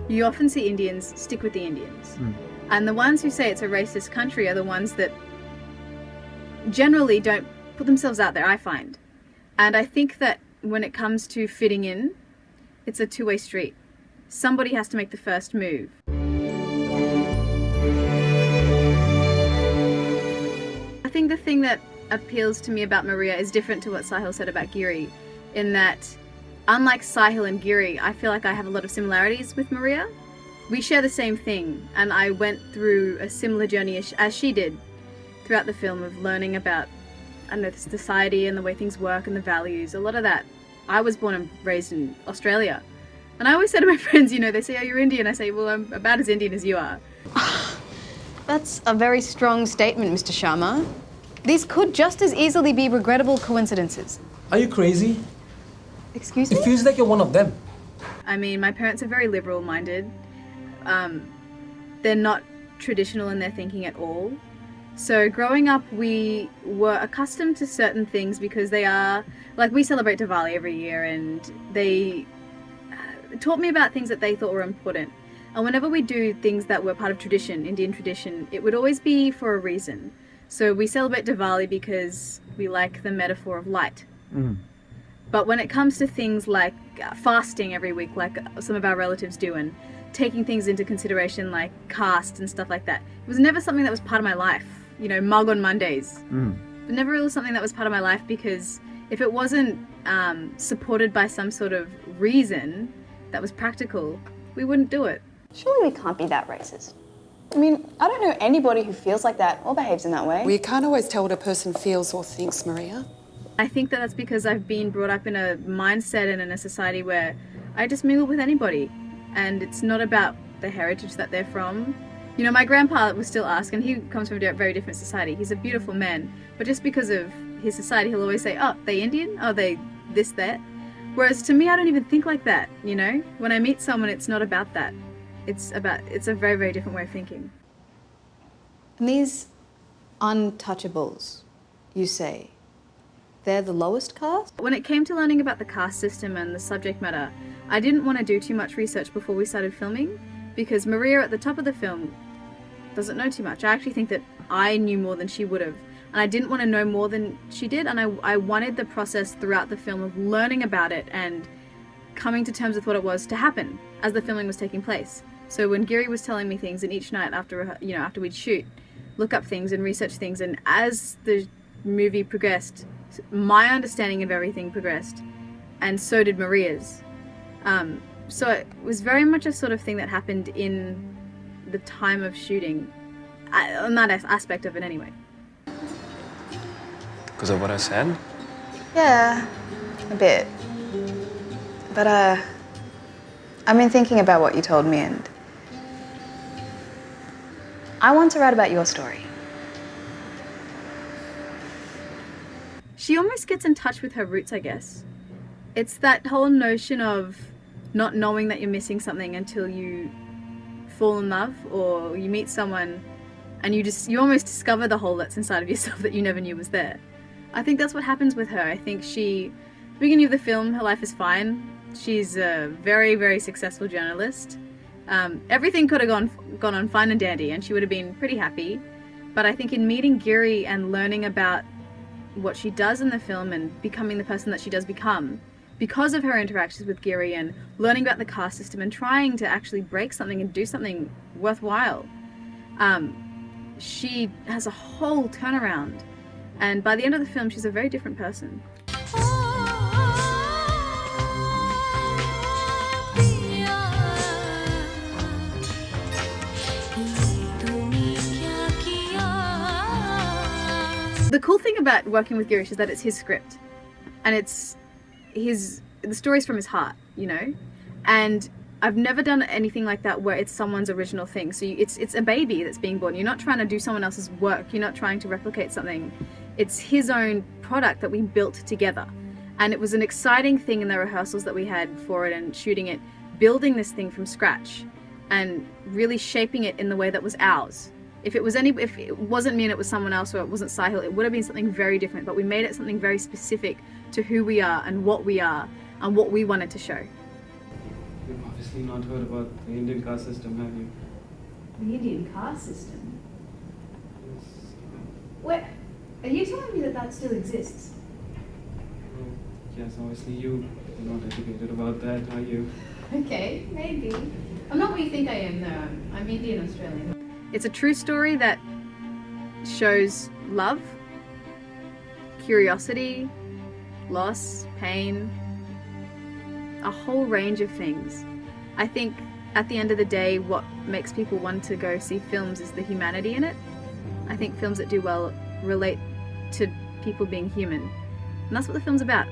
you often see Indians stick with the Indians. And the ones who say it's a racist country are the ones that generally don't put themselves out there, I find. And I think that when it comes to fitting in, it's a two-way street. Somebody has to make the first move. I think the thing that appeals to me about Maria is different to what Sahil said about Giri, in that unlike Sahil and Giri, I feel like I have a lot of similarities with Maria. We share the same thing, and I went through a similar journey as she did throughout the film of learning about, I don't know, the society and the way things work and the values. A lot of that. I was born and raised in Australia. And I always say to my friends, you know, they say, oh, you're Indian. I say, well, I'm about as Indian as you are. That's a very strong statement, Mr. Sharma. These could just as easily be regrettable coincidences. Are you crazy? Excuse me? It feels like you're one of them. I mean, my parents are very liberal-minded. They're not traditional in their thinking at all. So growing up, we were accustomed to certain things because they are, like, we celebrate Diwali every year, and they taught me about things that they thought were important. And whenever we do things that were part of tradition, Indian tradition, it would always be for a reason. So we celebrate Diwali because we like the metaphor of light. But when it comes to things like fasting every week, like some of our relatives do, and taking things into consideration like caste and stuff like that, it was never something that was part of my life. You know, mug on Mondays. But never really something that was part of my life, because if it wasn't supported by some sort of reason that was practical, we wouldn't do it. Surely we can't be that racist. I mean, I don't know anybody who feels like that or behaves in that way. Well, you can't always tell what a person feels or thinks, Maria. I think that that's because I've been brought up in a mindset and in a society where I just mingle with anybody, and it's not about the heritage that they're from. You know, my grandpa was still asked, and he comes from a very different society. He's a beautiful man, but just because of his society, he'll always say, oh, they Indian? Oh, they this, that. Whereas to me, I don't even think like that, you know? When I meet someone, it's not about that. It's a very, very different way of thinking. And these untouchables, you say, they're the lowest caste? When it came to learning about the caste system and the subject matter, I didn't want to do too much research before we started filming, because Maria at the top of the film doesn't know too much. I actually think that I knew more than she would have, and I didn't want to know more than she did, and I wanted the process throughout the film of learning about it and coming to terms with what it was to happen as the filming was taking place. So when Giri was telling me things, and each night after we'd shoot, look up things and research things, and as the movie progressed, my understanding of everything progressed, and so did Maria's. So it was very much a sort of thing that happened in the time of shooting, on that aspect of it anyway. Because of what I said? Yeah, a bit. But I've been thinking about what you told me, and I want to write about your story. She almost gets in touch with her roots, I guess. It's that whole notion of not knowing that you're missing something until you fall in love or you meet someone and you almost discover the hole that's inside of yourself that you never knew was there. I think that's what happens with her. I think at the beginning of the film, her life is fine. She's a very, very successful journalist. Everything could have gone on fine and dandy, and she would have been pretty happy. But I think in meeting Giri and learning about what she does in the film and becoming the person that she does become, because of her interactions with Giri and learning about the caste system and trying to actually break something and do something worthwhile, she has a whole turnaround. And by the end of the film, she's a very different person. The cool thing about working with Girish is that it's his script, and the story's from his heart, you know? And I've never done anything like that where it's someone's original thing. So it's a baby that's being born. You're not trying to do someone else's work. You're not trying to replicate something. It's his own product that we built together. And it was an exciting thing in the rehearsals that we had for it and shooting it, building this thing from scratch and really shaping it in the way that was ours. If it wasn't me and it was someone else, or it wasn't Sahil, it would have been something very different, but we made it something very specific to who we are and what we wanted to show. You've obviously not heard about the Indian caste system, have you? The Indian caste system? Yes. Where? Are you telling me that that still exists? Well, yes, obviously you're not educated about that, are you? Okay, maybe. I'm not what you think I am, though. I'm Indian Australian. It's a true story that shows love, curiosity, loss, pain, a whole range of things. I think at the end of the day, what makes people want to go see films is the humanity in it. I think films that do well relate to people being human. And that's what the film's about.